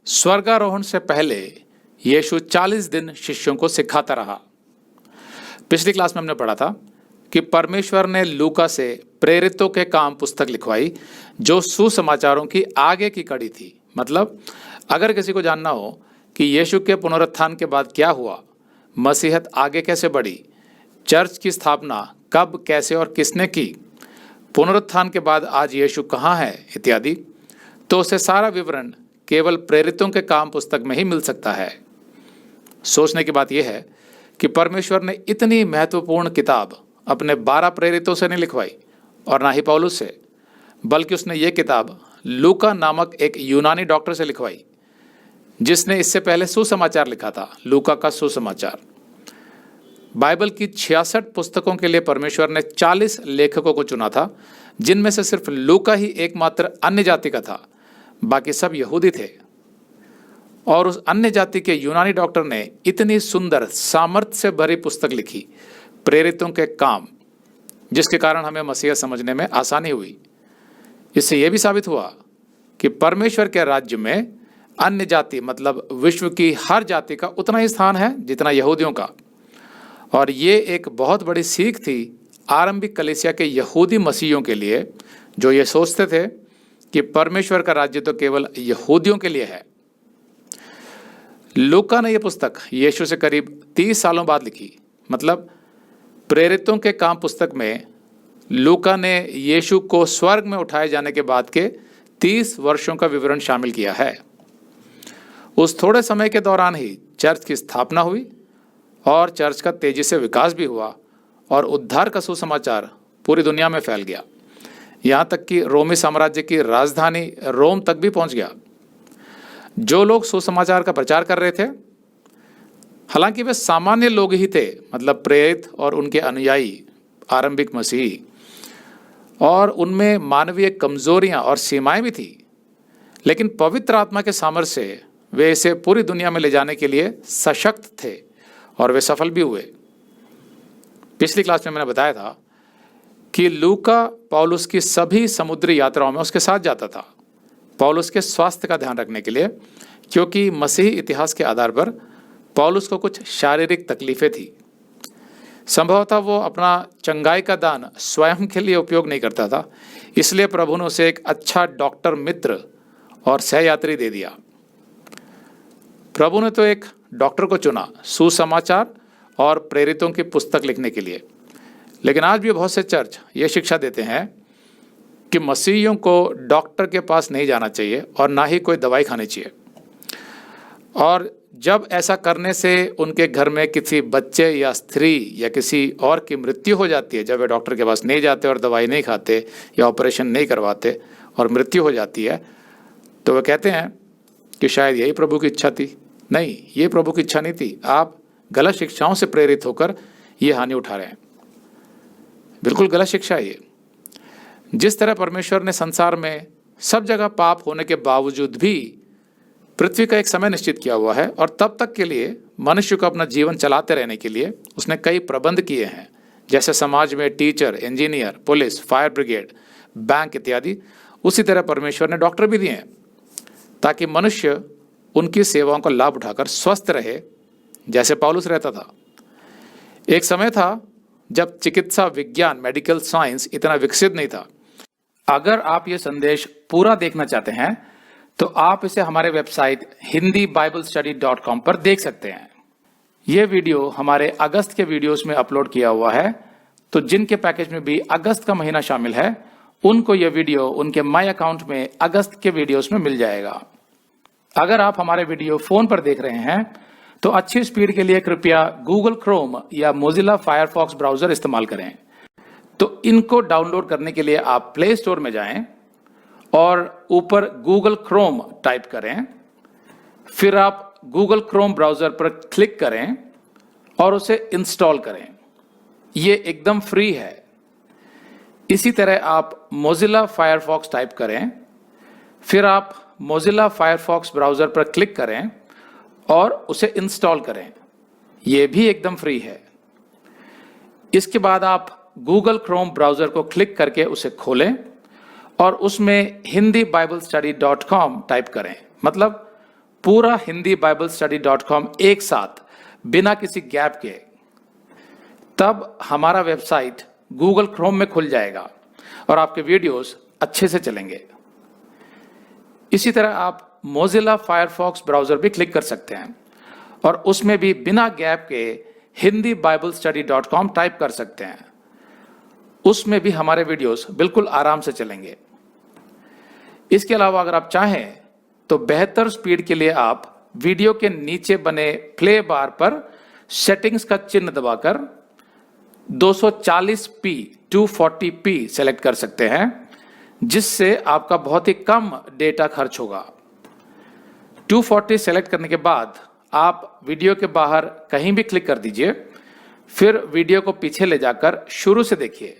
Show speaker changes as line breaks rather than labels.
स्वर्गारोहण से पहले यीशु 40 दिन शिष्यों को सिखाता रहा। पिछली क्लास में हमने पढ़ा था कि परमेश्वर ने लूका से प्रेरितों के काम पुस्तक लिखवाई, जो सुसमाचारों की आगे की कड़ी थी। मतलब अगर किसी को जानना हो कि यीशु के पुनरुत्थान के बाद क्या हुआ, मसीहत आगे कैसे बढ़ी, चर्च की स्थापना कब, कैसे और किसने की, पुनरुत्थान के बाद आज यीशु कहाँ है इत्यादि, तो उसे सारा विवरण केवल प्रेरितों के काम पुस्तक में ही मिल सकता है। सोचने की बात यह है कि परमेश्वर ने इतनी महत्वपूर्ण किताब अपने 12 प्रेरितों से नहीं लिखवाई और ना ही पौलुस से, बल्कि उसने ये किताब लूका नामक एक यूनानी डॉक्टर से लिखवाई, जिसने इससे पहले सुसमाचार लिखा था, लूका का सुसमाचार। बाइबल की 66 पुस्तकों के लिए परमेश्वर ने 40 लेखकों को चुना था, जिनमें से सिर्फ लूका ही एकमात्र अन्य जाति का था, बाकी सब यहूदी थे। और उस अन्य जाति के यूनानी डॉक्टर ने इतनी सुंदर सामर्थ्य से भरी पुस्तक लिखी, प्रेरितों के काम, जिसके कारण हमें मसीह समझने में आसानी हुई। इससे यह भी साबित हुआ कि परमेश्वर के राज्य में अन्य जाति मतलब विश्व की हर जाति का उतना ही स्थान है जितना यहूदियों का। और ये एक बहुत बड़ी सीख थी आरंभिक कलीसिया के यहूदी मसीहियों के लिए, जो ये सोचते थे कि परमेश्वर का राज्य तो केवल यहूदियों के लिए है। लूका ने यह पुस्तक यीशु से करीब 30 सालों बाद लिखी। मतलब प्रेरितों के काम पुस्तक में लूका ने यीशु को स्वर्ग में उठाए जाने के बाद के 30 वर्षों का विवरण शामिल किया है। उस थोड़े समय के दौरान ही चर्च की स्थापना हुई और चर्च का तेजी से विकास भी हुआ और उद्धार का सुसमाचार पूरी दुनिया में फैल गया। यहाँ तक कि रोमी साम्राज्य की राजधानी रोम तक भी पहुँच गया। जो लोग सुसमाचार का प्रचार कर रहे थे, हालांकि वे सामान्य लोग ही थे, मतलब प्रेरित और उनके अनुयायी आरंभिक मसीही, और उनमें मानवीय कमजोरियां और सीमाएं भी थी, लेकिन पवित्र आत्मा के सामर्थ्य से वे इसे पूरी दुनिया में ले जाने के लिए सशक्त थे और वे सफल भी हुए। पिछली क्लास में मैंने बताया था कि लूका पौलुस की सभी समुद्री यात्राओं में उसके साथ जाता था, पौलुस के स्वास्थ्य का ध्यान रखने के लिए, क्योंकि मसीही इतिहास के आधार पर पौलुस को कुछ शारीरिक तकलीफें थी। संभवतः वो अपना चंगाई का दान स्वयं के लिए उपयोग नहीं करता था, इसलिए प्रभु ने उसे एक अच्छा डॉक्टर मित्र और सहयात्री दे दिया। प्रभु ने तो एक डॉक्टर को चुना सुसमाचार और प्रेरितों की पुस्तक लिखने के लिए, लेकिन आज भी बहुत से चर्च ये शिक्षा देते हैं कि मसीहियों को डॉक्टर के पास नहीं जाना चाहिए और ना ही कोई दवाई खानी चाहिए। और जब ऐसा करने से उनके घर में किसी बच्चे या स्त्री या किसी और की मृत्यु हो जाती है, जब वे डॉक्टर के पास नहीं जाते और दवाई नहीं खाते या ऑपरेशन नहीं करवाते और मृत्यु हो जाती है, तो वे कहते हैं कि शायद यही प्रभु की इच्छा थी। नहीं, ये प्रभु की इच्छा नहीं थी। आप गलत शिक्षाओं से प्रेरित होकर ये हानि उठा रहे हैं। बिल्कुल गलत शिक्षा है ये। जिस तरह परमेश्वर ने संसार में सब जगह पाप होने के बावजूद भी पृथ्वी का एक समय निश्चित किया हुआ है और तब तक के लिए मनुष्य को अपना जीवन चलाते रहने के लिए उसने कई प्रबंध किए हैं, जैसे समाज में teacher, engineer, police, fire brigade, bank इत्यादि। उसी तरह परमेश्वर ने डॉक्टर भी दिए हैं ताकि मनुष्य उनकी सेवाओं का लाभ उठाकर स्वस्थ रहे, जैसे पौलुस रहता था। एक समय था जब चिकित्सा विज्ञान, मेडिकल साइंस इतना विकसित नहीं था। अगर आप ये संदेश पूरा देखना चाहते हैं तो आप इसे हमारे वेबसाइट hindiBiblestudy.com पर देख सकते हैं। ये वीडियो हमारे अगस्त के वीडियोस में अपलोड किया हुआ है, तो जिनके पैकेज में भी अगस्त का महीना शामिल है, उनको ये वीडियो उनके माई अकाउंट में अगस्त के वीडियोस में मिल जाएगा। अगर आप हमारे वीडियो फोन पर देख रहे हैं तो अच्छी स्पीड के लिए कृपया गूगल क्रोम या मोजिला फायरफॉक्स ब्राउजर इस्तेमाल करें। तो इनको डाउनलोड करने के लिए आप प्ले स्टोर में जाएं और ऊपर गूगल क्रोम टाइप करें, फिर आप गूगल क्रोम ब्राउजर पर क्लिक करें और उसे इंस्टॉल करें। ये एकदम फ्री है। इसी तरह आप मोजिला फायरफॉक्स टाइप करें, फिर आप मोजिला फायरफॉक्स ब्राउजर पर क्लिक करें और उसे इंस्टॉल करें। यह भी एकदम फ्री है। इसके बाद आप गूगल क्रोम ब्राउजर को क्लिक करके उसे खोलें और उसमें hindiBiblestudy.com टाइप करें। मतलब पूरा hindiBiblestudy.com एक साथ बिना किसी गैप के, तब हमारा वेबसाइट गूगल क्रोम में खुल जाएगा और आपके वीडियोस अच्छे से चलेंगे। इसी तरह आप मोजिला फायरफॉक्स ब्राउजर भी क्लिक कर सकते हैं और उसमें भी बिना गैप के hindiBiblestudy.com टाइप कर सकते हैं। उसमें भी हमारे वीडियोस बिल्कुल आराम से चलेंगे। इसके अलावा अगर आप चाहें तो बेहतर स्पीड के लिए आप वीडियो के नीचे बने प्ले बार पर सेटिंग्स का चिन्ह दबाकर 240p 240p सेलेक्ट कर सकते हैं, जिससे आपका बहुत ही कम डेटा खर्च होगा। 240 सेलेक्ट करने के बाद आप वीडियो के बाहर कहीं भी क्लिक कर दीजिए, फिर वीडियो को पीछे ले जाकर शुरू से देखिए।